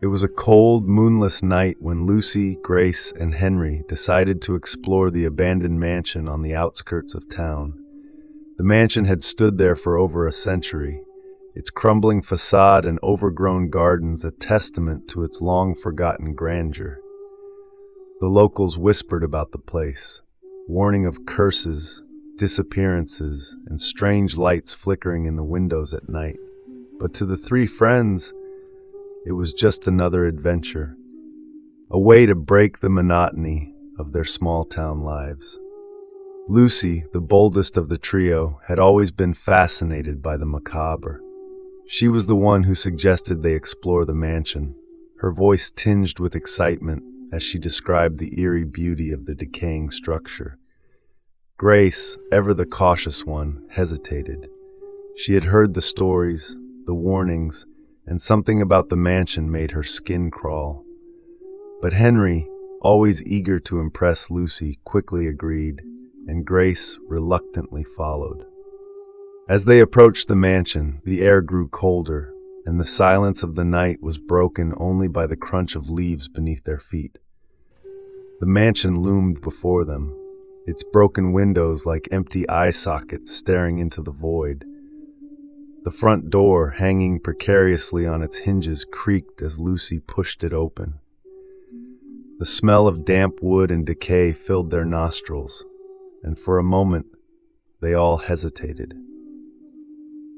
It was a cold, moonless night when Lucy, Grace, and Henry decided to explore the abandoned mansion on the outskirts of town. The mansion had stood there for over a century, its crumbling facade and overgrown gardens a testament to its long-forgotten grandeur. The locals whispered about the place, warning of curses, disappearances, and strange lights flickering in the windows at night. But to the three friends, it was just another adventure, a way to break the monotony of their small-town lives. Lucy, the boldest of the trio, had always been fascinated by the macabre. She was the one who suggested they explore the mansion, her voice tinged with excitement as she described the eerie beauty of the decaying structure. Grace, ever the cautious one, hesitated. She had heard the stories, the warnings, and something about the mansion made her skin crawl. But Henry, always eager to impress Lucy, quickly agreed, and Grace reluctantly followed. As they approached the mansion, the air grew colder, and the silence of the night was broken only by the crunch of leaves beneath their feet. The mansion loomed before them, its broken windows like empty eye sockets staring into the void. The front door, hanging precariously on its hinges, creaked as Lucy pushed it open. The smell of damp wood and decay filled their nostrils, and for a moment, they all hesitated.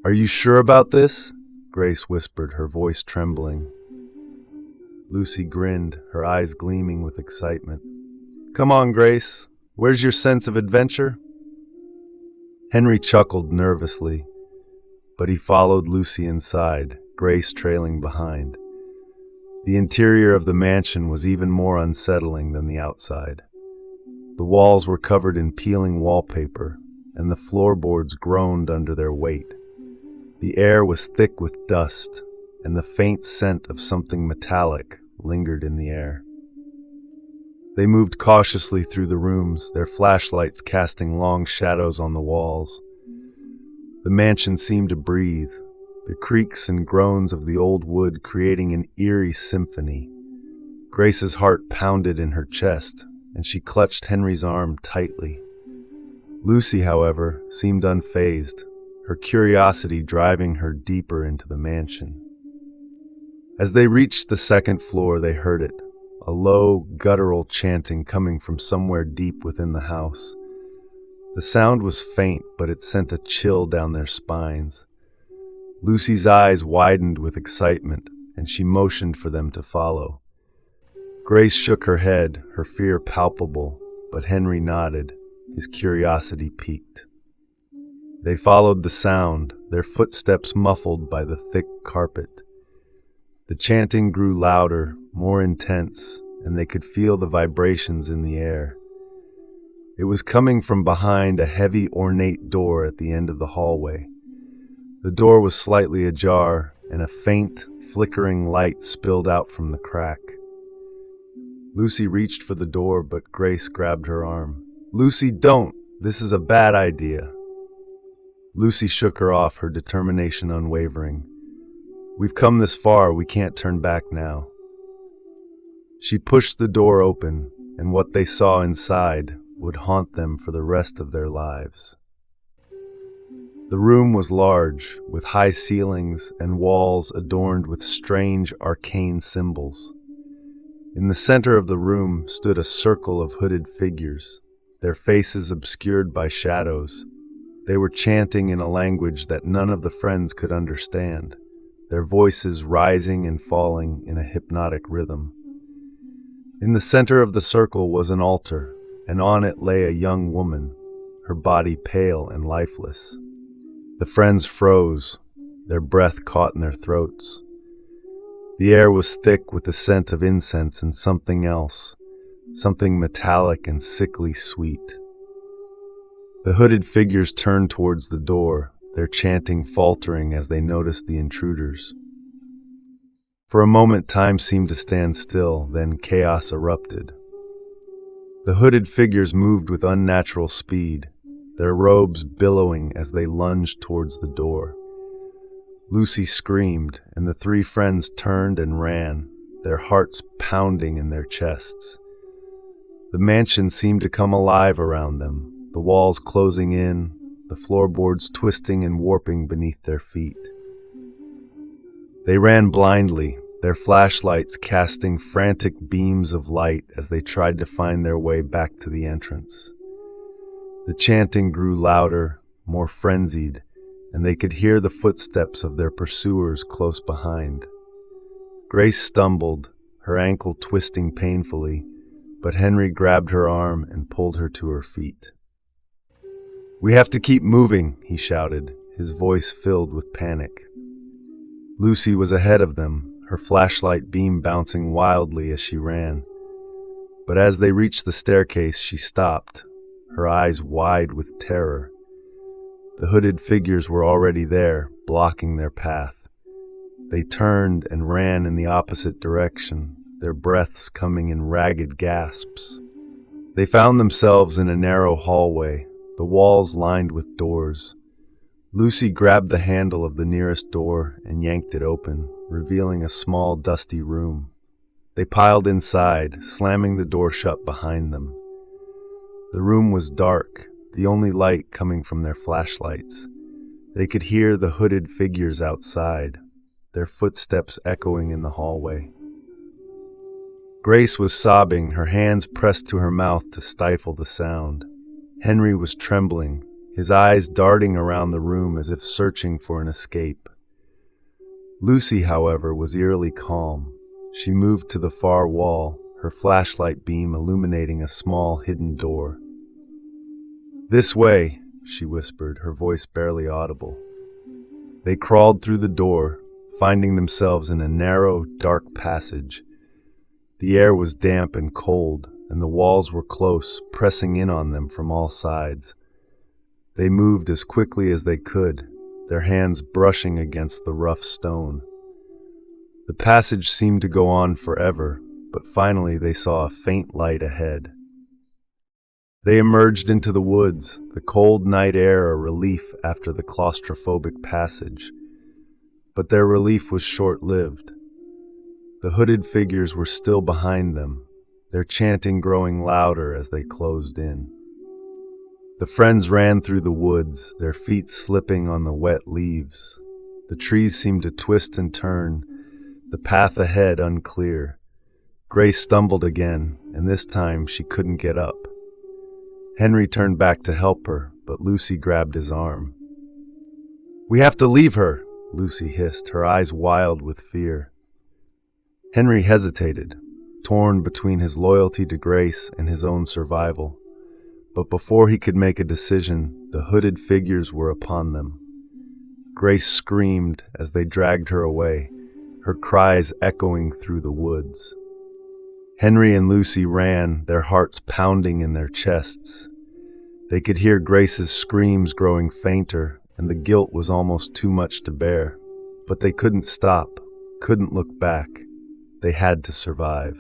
"Are you sure about this?" Grace whispered, her voice trembling. Lucy grinned, her eyes gleaming with excitement. "Come on, Grace. Where's your sense of adventure?" Henry chuckled nervously, but he followed Lucy inside, Grace trailing behind. The interior of the mansion was even more unsettling than the outside. The walls were covered in peeling wallpaper, and the floorboards groaned under their weight. The air was thick with dust, and the faint scent of something metallic lingered in the air. They moved cautiously through the rooms, their flashlights casting long shadows on the walls. The mansion seemed to breathe, the creaks and groans of the old wood creating an eerie symphony. Grace's heart pounded in her chest, and she clutched Henry's arm tightly. Lucy, however, seemed unfazed, her curiosity driving her deeper into the mansion. As they reached the second floor, they heard it, a low, guttural chanting coming from somewhere deep within the house. The sound was faint, but it sent a chill down their spines. Lucy's eyes widened with excitement, and she motioned for them to follow. Grace shook her head, her fear palpable, but Henry nodded, his curiosity piqued. They followed the sound, their footsteps muffled by the thick carpet. The chanting grew louder, more intense, and they could feel the vibrations in the air. It was coming from behind a heavy, ornate door at the end of the hallway. The door was slightly ajar, and a faint, flickering light spilled out from the crack. Lucy reached for the door, but Grace grabbed her arm. "Lucy, don't! This is a bad idea." Lucy shook her off, her determination unwavering. "We've come this far, we can't turn back now." She pushed the door open, and what they saw inside would haunt them for the rest of their lives. The room was large, with high ceilings and walls adorned with strange arcane symbols. In the center of the room stood a circle of hooded figures, their faces obscured by shadows. They were chanting in a language that none of the friends could understand, their voices rising and falling in a hypnotic rhythm. In the center of the circle was an altar, and on it lay a young woman, her body pale and lifeless. The friends froze, their breath caught in their throats. The air was thick with the scent of incense and something else, something metallic and sickly sweet. The hooded figures turned towards the door, their chanting faltering as they noticed the intruders. For a moment, time seemed to stand still, then chaos erupted. The hooded figures moved with unnatural speed, their robes billowing as they lunged towards the door. Lucy screamed, and the three friends turned and ran, their hearts pounding in their chests. The mansion seemed to come alive around them, the walls closing in, the floorboards twisting and warping beneath their feet. They ran blindly, their flashlights casting frantic beams of light as they tried to find their way back to the entrance. The chanting grew louder, more frenzied, and they could hear the footsteps of their pursuers close behind. Grace stumbled, her ankle twisting painfully, but Henry grabbed her arm and pulled her to her feet. "We have to keep moving," he shouted, his voice filled with panic. Lucy was ahead of them, her flashlight beam bouncing wildly as she ran. But as they reached the staircase, she stopped, her eyes wide with terror. The hooded figures were already there, blocking their path. They turned and ran in the opposite direction, their breaths coming in ragged gasps. They found themselves in a narrow hallway, the walls lined with doors. Lucy grabbed the handle of the nearest door and yanked it open, revealing a small, dusty room. They piled inside, slamming the door shut behind them. The room was dark, the only light coming from their flashlights. They could hear the hooded figures outside, their footsteps echoing in the hallway. Grace was sobbing, her hands pressed to her mouth to stifle the sound. Henry was trembling, his eyes darting around the room as if searching for an escape. Lucy, however, was eerily calm. She moved to the far wall, her flashlight beam illuminating a small hidden door. "This way," she whispered, her voice barely audible. They crawled through the door, finding themselves in a narrow, dark passage. The air was damp and cold, and the walls were close, pressing in on them from all sides. They moved as quickly as they could, their hands brushing against the rough stone. The passage seemed to go on forever, but finally they saw a faint light ahead. They emerged into the woods, the cold night air a relief after the claustrophobic passage. But their relief was short-lived. The hooded figures were still behind them, their chanting growing louder as they closed in. The friends ran through the woods, their feet slipping on the wet leaves. The trees seemed to twist and turn, the path ahead unclear. Grace stumbled again, and this time she couldn't get up. Henry turned back to help her, but Lucy grabbed his arm. "We have to leave her," Lucy hissed, her eyes wild with fear. Henry hesitated, torn between his loyalty to Grace and his own survival. But before he could make a decision, the hooded figures were upon them. Grace screamed as they dragged her away, her cries echoing through the woods. Henry and Lucy ran, their hearts pounding in their chests. They could hear Grace's screams growing fainter, and the guilt was almost too much to bear. But they couldn't stop, couldn't look back. They had to survive.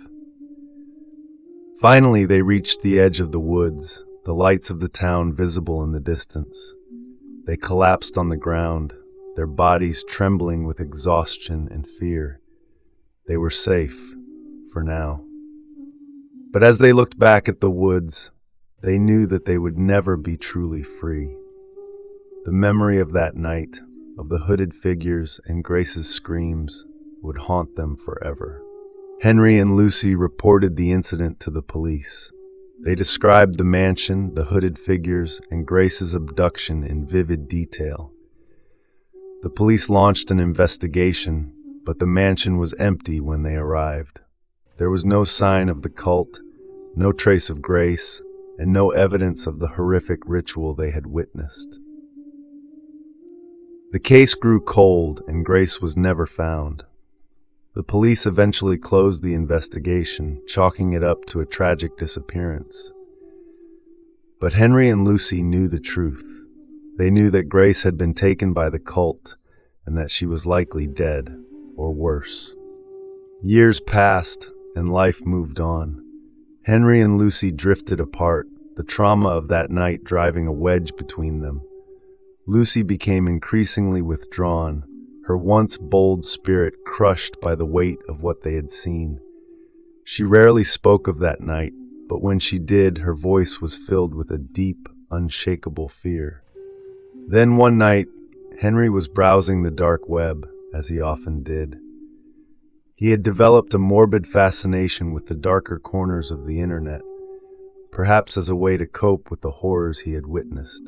Finally, they reached the edge of the woods, the lights of the town visible in the distance. They collapsed on the ground, their bodies trembling with exhaustion and fear. They were safe, for now. But as they looked back at the woods, they knew that they would never be truly free. The memory of that night, of the hooded figures and Grace's screams, would haunt them forever. Henry and Lucy reported the incident to the police. They described the mansion, the hooded figures, and Grace's abduction in vivid detail. The police launched an investigation, but the mansion was empty when they arrived. There was no sign of the cult, no trace of Grace, and no evidence of the horrific ritual they had witnessed. The case grew cold, and Grace was never found. The police eventually closed the investigation, chalking it up to a tragic disappearance. But Henry and Lucy knew the truth. They knew that Grace had been taken by the cult and that she was likely dead, or worse. Years passed, and life moved on. Henry and Lucy drifted apart, the trauma of that night driving a wedge between them. Lucy became increasingly withdrawn, her once bold spirit crushed by the weight of what they had seen. She rarely spoke of that night, but when she did, her voice was filled with a deep, unshakable fear. Then one night, Henry was browsing the dark web, as he often did. He had developed a morbid fascination with the darker corners of the internet, perhaps as a way to cope with the horrors he had witnessed.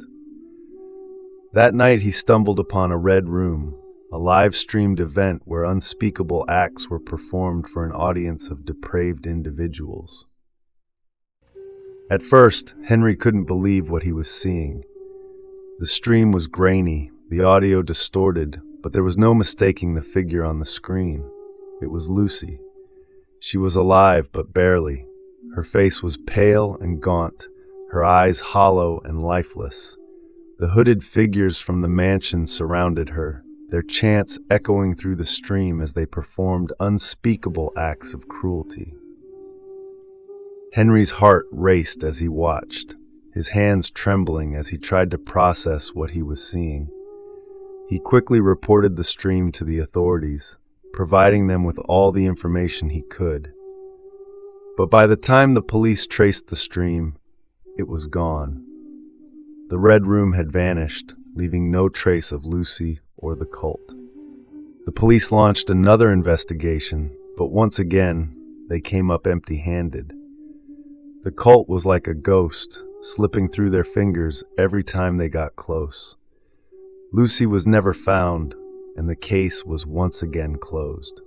That night he stumbled upon a red room, a live-streamed event where unspeakable acts were performed for an audience of depraved individuals. At first, Henry couldn't believe what he was seeing. The stream was grainy, the audio distorted, but there was no mistaking the figure on the screen. It was Lucy. She was alive, but barely. Her face was pale and gaunt, her eyes hollow and lifeless. The hooded figures from the mansion surrounded her, their chants echoing through the stream as they performed unspeakable acts of cruelty. Henry's heart raced as he watched, his hands trembling as he tried to process what he was seeing. He quickly reported the stream to the authorities, providing them with all the information he could. But by the time the police traced the stream, it was gone. The red room had vanished, leaving no trace of Lucy or the cult. The police launched another investigation, but once again, they came up empty-handed. The cult was like a ghost, slipping through their fingers every time they got close. Lucy was never found, and the case was once again closed.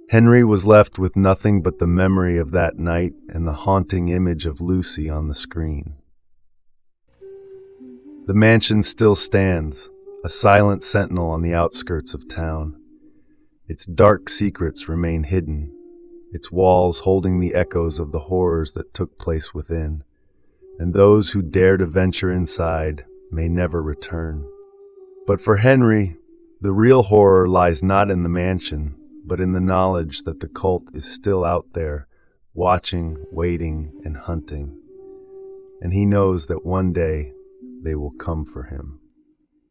Henry was left with nothing but the memory of that night and the haunting image of Lucy on the screen. The mansion still stands, a silent sentinel on the outskirts of town. Its dark secrets remain hidden, its walls holding the echoes of the horrors that took place within, and those who dare to venture inside may never return. But for Henry, the real horror lies not in the mansion, but in the knowledge that the cult is still out there, watching, waiting, and hunting. And he knows that one day they will come for him.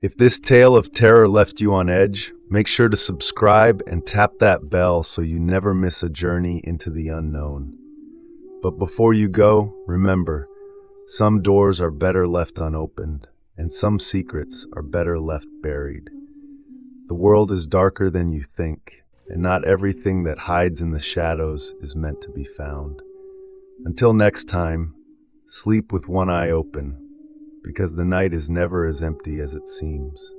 If this tale of terror left you on edge, make sure to subscribe and tap that bell so you never miss a journey into the unknown. But before you go, remember, some doors are better left unopened, and some secrets are better left buried. The world is darker than you think, and not everything that hides in the shadows is meant to be found. Until next time, sleep with one eye open, because the night is never as empty as it seems.